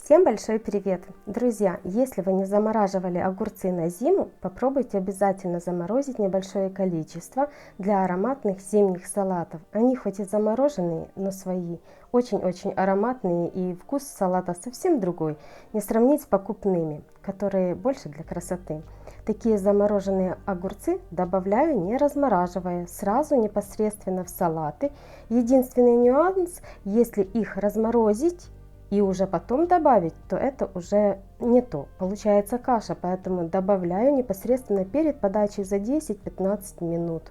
Всем большой привет! Друзья, если вы не замораживали огурцы на зиму, попробуйте обязательно заморозить небольшое количество для ароматных зимних салатов. Они хоть и замороженные, но свои. Очень-очень ароматные, и вкус салата совсем другой. Не сравнить с покупными, которые больше для красоты. Такие замороженные огурцы добавляю не размораживая, сразу непосредственно в салаты. Единственный нюанс, если их разморозить и уже потом добавить, то это уже не то. Получается каша, поэтому добавляю непосредственно перед подачей за 10-15 минут.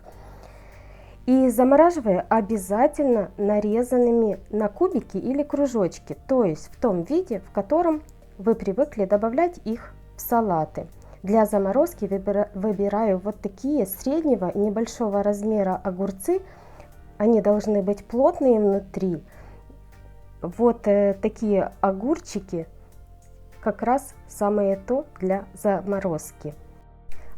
И замораживаю обязательно нарезанными на кубики или кружочки, то есть в том виде, в котором вы привыкли добавлять их в салаты. Для заморозки выбираю вот такие среднего и небольшого размера огурцы. Они должны быть плотные внутри. Вот такие огурчики как раз самое то для заморозки.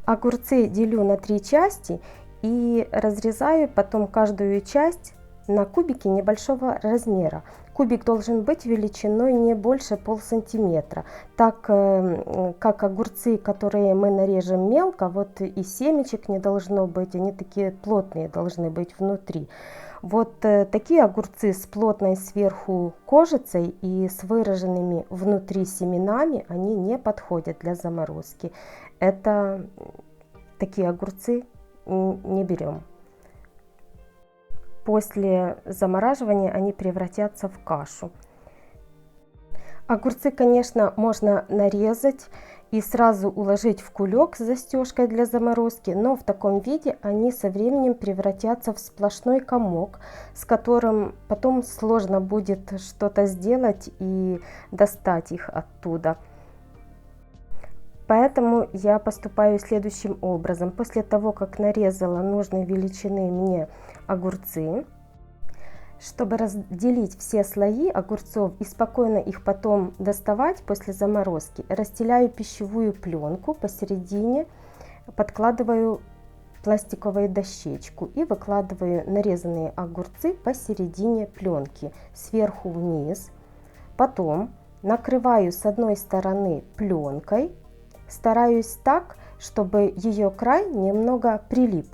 Огурцы делю на 3 части и разрезаю потом каждую часть на кубики небольшого размера. Кубик должен быть величиной не больше полсантиметра, так как огурцы, которые мы нарежем мелко, вот и семечек не должно быть, они такие плотные должны быть внутри. Вот такие огурцы с плотной сверху кожицей и с выраженными внутри семенами, они не подходят для заморозки. Это такие огурцы не берем. После замораживания они превратятся в кашу. Огурцы, конечно, можно нарезать и сразу уложить в кулек с застежкой для заморозки, но в таком виде они со временем превратятся в сплошной комок, с которым потом сложно будет что-то сделать и достать их оттуда. Поэтому я поступаю следующим образом. После того, как нарезала нужной величины мне огурцы, чтобы разделить все слои огурцов и спокойно их потом доставать после заморозки, расстеляю пищевую пленку посередине, подкладываю пластиковую дощечку и выкладываю нарезанные огурцы посередине пленки, сверху вниз. Потом накрываю с одной стороны пленкой, стараюсь так, чтобы ее край немного прилип.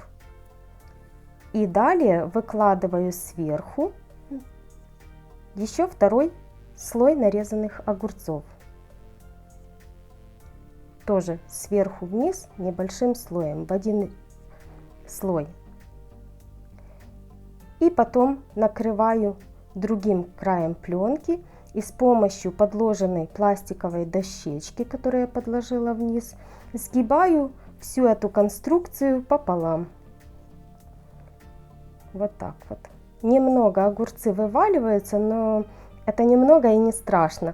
И далее выкладываю сверху еще второй слой нарезанных огурцов. Тоже сверху вниз небольшим слоем, в один слой. И потом накрываю другим краем пленки и с помощью подложенной пластиковой дощечки, которую я подложила вниз, сгибаю всю эту конструкцию пополам. Вот так вот. Немного огурцы вываливаются, но это немного и не страшно.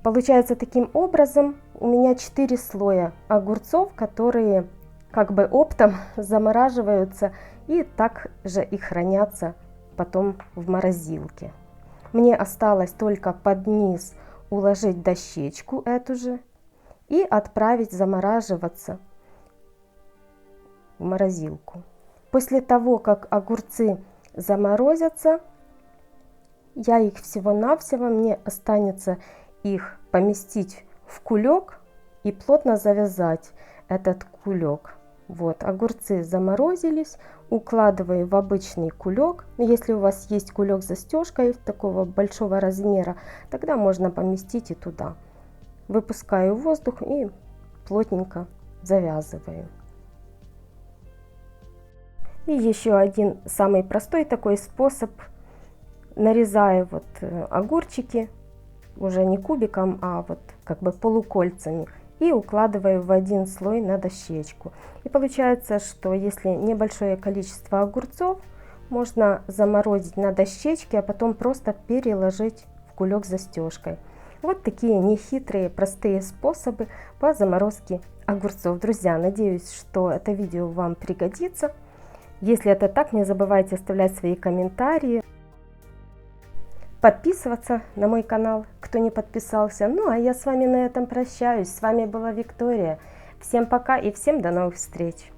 Получается таким образом у меня 4 слоя огурцов, которые как бы оптом замораживаются и так же и хранятся потом в морозилке. Мне осталось только под низ уложить дощечку эту же и отправить замораживаться в морозилку. После того, как огурцы заморозятся, я их всего-навсего, мне останется их поместить в кулек и плотно завязать этот кулек. Вот, огурцы заморозились, укладываю в обычный кулек. Если у вас есть кулек с застежкой такого большого размера, тогда можно поместить и туда. Выпускаю воздух и плотненько завязываю. И еще один самый простой такой способ. Нарезаю вот огурчики, уже не кубиком, а вот как бы полукольцами. И укладываю в один слой на дощечку. И получается, что если небольшое количество огурцов, можно заморозить на дощечке, а потом просто переложить в кулек с застежкой. Вот такие нехитрые, простые способы по заморозке огурцов. Друзья, надеюсь, что это видео вам пригодится. Если это так, не забывайте оставлять свои комментарии, подписываться на мой канал, кто не подписался. Ну, а я с вами на этом прощаюсь. С вами была Виктория. Всем пока и всем до новых встреч!